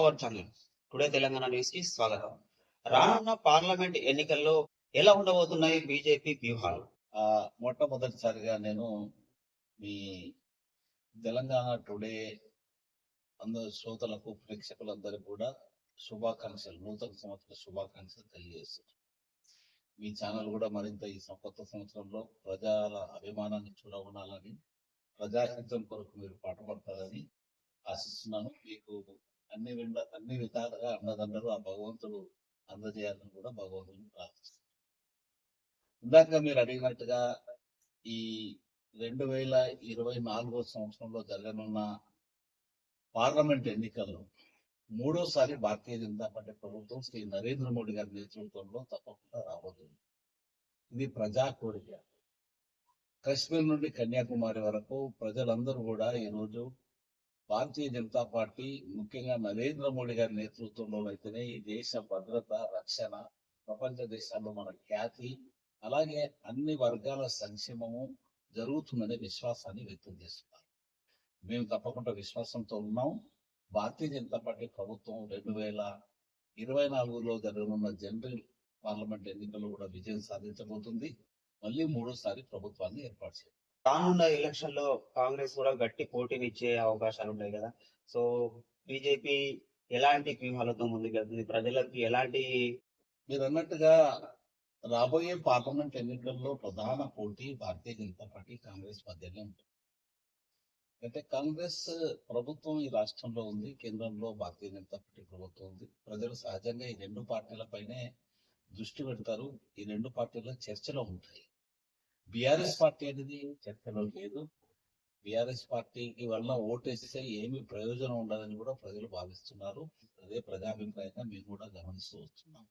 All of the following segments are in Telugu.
Our channel today Telangana news కి స్వాగతం. రానున్న పార్లమెంట్ ఎన్నికల్లో ఎలా ఉండబోతున్నాయి బీజేపీ వ్యూహాలు? మొట్టమొదటిసారిగా నేను మీ తెలంగాణ టుడే అందరు శ్రోతలకు ప్రేక్షకులందరికీ కూడా శుభాకాంక్షలు, నూతన సంవత్సర శుభాకాంక్షలు తెలియజేస్తున్నాను. మీ ఛానల్ కూడా మరింత ఈ కొత్త సంవత్సరంలో ప్రజల అభిమానాన్ని చూడగొనాలని, ప్రజాహితం కొరకు మీరు పాటుపడతారని ఆశిస్తున్నాను. మీకు అన్ని విధాలుగా అన్నదండలు ఆ భగవంతుడు అందజేయాలని కూడా భగవంతుని ప్రార్థిస్తున్నాను. ఇందాక మీరు అడిగినట్టుగా ఈ 2024 సంవత్సరంలో జరగనున్న పార్లమెంట్ ఎన్నికల్లో మూడోసారి భారతీయ జనతా పార్టీ ప్రభుత్వం శ్రీ నరేంద్ర మోడీ గారి నేతృత్వంలో తప్పకుండా రాబోతుంది. ఇది ప్రజా కోరిక. కశ్మీర్ నుండి కన్యాకుమారి వరకు ప్రజలందరూ కూడా ఈరోజు భారతీయ జనతా పార్టీ, ముఖ్యంగా నరేంద్ర మోడీ గారి నేతృత్వంలో అయితేనే ఈ దేశ భద్రత, రక్షణ, ప్రపంచ దేశాల్లో మన ఖ్యాతి, అలాగే అన్ని వర్గాల సంక్షేమము జరుగుతుందనే విశ్వాసాన్ని వ్యక్తం చేస్తున్నారు. మేము తప్పకుండా విశ్వాసంతో ఉన్నాం. భారతీయ జనతా పార్టీ ప్రభుత్వం 2024లో జరగనున్న జనరల్ పార్లమెంట్ ఎన్నికల్లో కూడా విజయం సాధించబోతుంది. మళ్ళీ మూడోసారి ప్రభుత్వాన్ని ఏర్పాటు చేయాలి. రానున్న ఎలక్షన్ లో కాంగ్రెస్ కూడా గట్టి పోటీనిచ్చే అవకాశాలు ఉన్నాయి కదా. సో బీజేపీ ఎలాంటి వ్యూహాలతో ముందుకెళ్తుంది? ప్రజలకు ఎలాంటి మీరు అన్నట్టుగా రాబోయే పార్లమెంట్ ఎన్నికల్లో ప్రధాన పోటీ భారతీయ జనతా పార్టీ కాంగ్రెస్ మధ్యలో ఉంటుంది. అంటే కాంగ్రెస్ ప్రభుత్వం ఈ రాష్ట్రంలో ఉంది, కేంద్రంలో భారతీయ జనతా పార్టీ ప్రభుత్వం ఉంది. ప్రజలు సహజంగా ఈ రెండు పార్టీలపైనే దృష్టి పెడతారు. ఈ రెండు పార్టీల చర్చలో ఉంటాయి. బీఆర్ఎస్ పార్టీ అనేది చర్చలో లేదు. బీఆర్ఎస్ పార్టీకి వల్ల ఓటేస్తే ఏమి ప్రయోజనం ఉండదని కూడా ప్రజలు భావిస్తున్నారు. అదే ప్రజాభిప్రాయంగా మేము కూడా గమనిస్తూ వస్తున్నాం.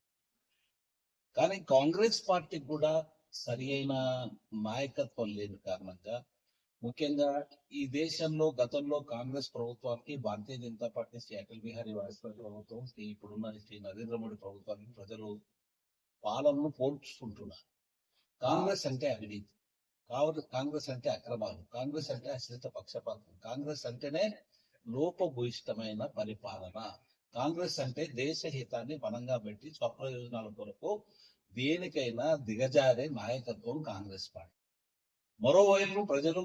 కానీ కాంగ్రెస్ పార్టీ కూడా సరి అయిన నాయకత్వం లేని కారణంగా, ముఖ్యంగా ఈ దేశంలో గతంలో కాంగ్రెస్ ప్రభుత్వానికి భారతీయ జనతా పార్టీ శ్రీ అటల్ బిహారీ వాజ్పేయి ప్రభుత్వం, ఇప్పుడున్న శ్రీ నరేంద్ర మోడీ ప్రభుత్వానికి ప్రజలు పాలనను పోల్చుకుంటున్నారు. కాంగ్రెస్ అంటే అవినీతి, కాంగ్రెస్ అంటే అక్రమాలు, కాంగ్రెస్ అంటే అశ్రిత పక్షపాతం, కాంగ్రెస్ అంటేనే లోపభూయిష్టమైన పరిపాలన, కాంగ్రెస్ అంటే దేశ హితాన్ని బలంగా పెట్టి స్వప్రయోజనాల కొరకు దేనికైనా దిగజారే నాయకత్వం కాంగ్రెస్ పార్టీ. మరోవైపు ప్రజలు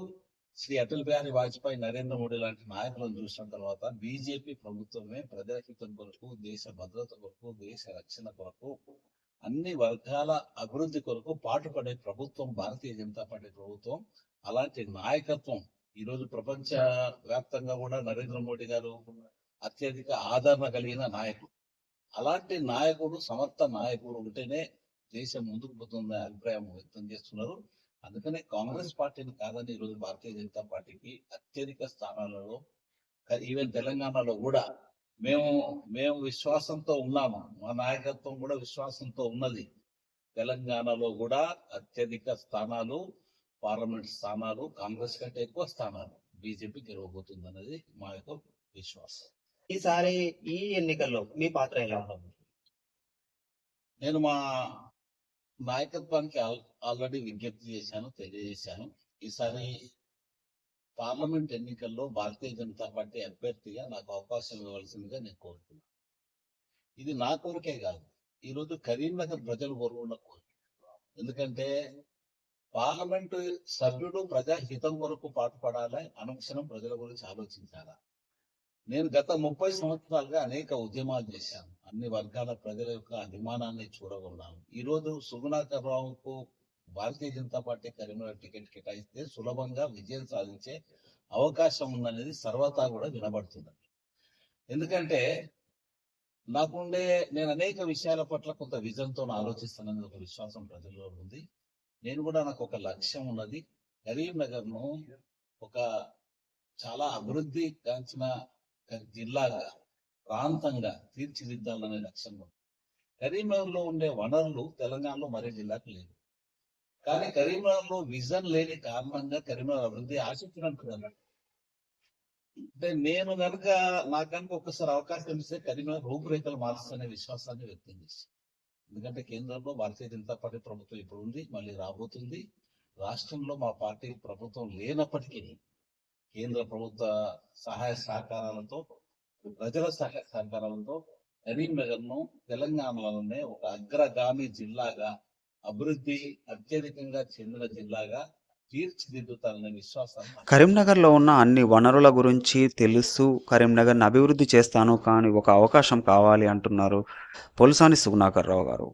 శ్రీ అటల్ బిహారీ వాజ్పేయి, నరేంద్ర మోడీ లాంటి నాయకులను చూసిన తర్వాత బీజేపీ ప్రభుత్వమే ప్రజల హితం కొరకు, దేశ భద్రత కొరకు, దేశ రక్షణ కొరకు, అన్ని వర్గాల అభివృద్ధి కొరకు పాటుపడే ప్రభుత్వం భారతీయ జనతా పార్టీ ప్రభుత్వం. అలాంటి నాయకత్వం ఈరోజు ప్రపంచ వ్యాప్తంగా కూడా నరేంద్ర మోడీ గారు అత్యధిక ఆదరణ కలిగిన నాయకుడు. అలాంటి నాయకుడు, సమర్థ నాయకుడు ఉంటేనే దేశం ముందుకు పోతుందనే అభిప్రాయం వ్యక్తం చేస్తున్నారు. అందుకనే కాంగ్రెస్ పార్టీని కాదని ఈరోజు భారతీయ జనతా పార్టీకి అత్యధిక స్థానాలలో, ఈవెన్ తెలంగాణలో కూడా మేము విశ్వాసంతో ఉన్నాము. మా నాయకత్వం కూడా విశ్వాసంతో ఉన్నది. తెలంగాణలో కూడా అత్యధిక స్థానాలు, పార్లమెంట్ స్థానాలు, కాంగ్రెస్ కంటే ఎక్కువ స్థానాలు బీజేపీ గెలవబోతుంది అన్నది మా యొక్క విశ్వాసం. ఈసారి ఈ ఎన్నికల్లో మీ పాత్ర ఎలా ఉంటుంది? నేను మా నాయకత్వానికి ఆల్రెడీ విజ్ఞప్తి చేశాను, తెలియజేశాను. ఈసారి పార్లమెంట్ ఎన్నికల్లో భారతీయ జనతా పార్టీ అభ్యర్థిగా నాకు అవకాశం ఇవ్వాల్సిందిగా నేను కోరుతున్నాను. ఇది నా కోరికే కాదు, ఈరోజు కరీంనగర్ ప్రజలు కోరుకున్న కోరిక. ఎందుకంటే పార్లమెంటు సభ్యుడు ప్రజాహితం కొరకు పాటుపడాలి, అనుక్షణం ప్రజల గురించి ఆలోచించాలా. నేను గత 30 సంవత్సరాలుగా అనేక ఉద్యమాలు చేశాను. అన్ని వర్గాల ప్రజల యొక్క అభిమానాన్ని చూడగొన్నాను. ఈరోజు సుగుణాకర్ రావుకు భారతీయ జనతా పార్టీ కరీంనగర్ టికెట్ కేటాయిస్తే సులభంగా విజయం సాధించే అవకాశం ఉందనేది సర్వతా కూడా వినబడుతున్నది. ఎందుకంటే నేను అనేక విషయాల పట్ల కొంత విజన్తో ఆలోచిస్తానని ఒక విశ్వాసం ప్రజల్లో ఉంది. నేను కూడా నాకు ఒక లక్ష్యం ఉన్నది. కరీంనగర్ ను ఒక చాలా అభివృద్ధి కాంచిన జిల్లాగా, ప్రాంతంగా తీర్చిదిద్దాలనే లక్ష్యం ఉంది. కరీంనగర్ లో ఉండే వనరులు తెలంగాణలో మరే జిల్లాకు లేదు. కానీ కరీంనగర్ లో విజన్ లేని కారణంగా కరీంనగర్ అభివృద్ధి ఆశించినట్టు. అంటే నాకు కనుక ఒక్కసారి అవకాశం ఇస్తే కరీంనగర్ రూపురేఖలు మారుస్తున్న విశ్వాసాన్ని వ్యక్తం చేస్తాను. ఎందుకంటే కేంద్రంలో భారతీయ జనతా పార్టీ ప్రభుత్వం ఇప్పుడు ఉంది, మళ్ళీ రాబోతుంది. రాష్ట్రంలో మా పార్టీ ప్రభుత్వం లేనప్పటికీ కేంద్ర ప్రభుత్వ సహాయ సహకారాలతో ప్రజల సహకారంతో కరీంనగర్ ను తెలంగాణలోనే ఒక అగ్రగామి జిల్లాగా అభివృద్ధి అత్యధికంగా చెందిన జిల్లాగా తీర్చిదిద్దుతారనే విశ్వాసాన్ని కరీంనగర్లో ఉన్న అన్ని వనరుల గురించి తెలుసు, కరీంనగర్ని అభివృద్ధి చేస్తాను, కానీ ఒక అవకాశం కావాలి అంటున్నారు పోలుసాని సుగుణాకర్ రావు గారు.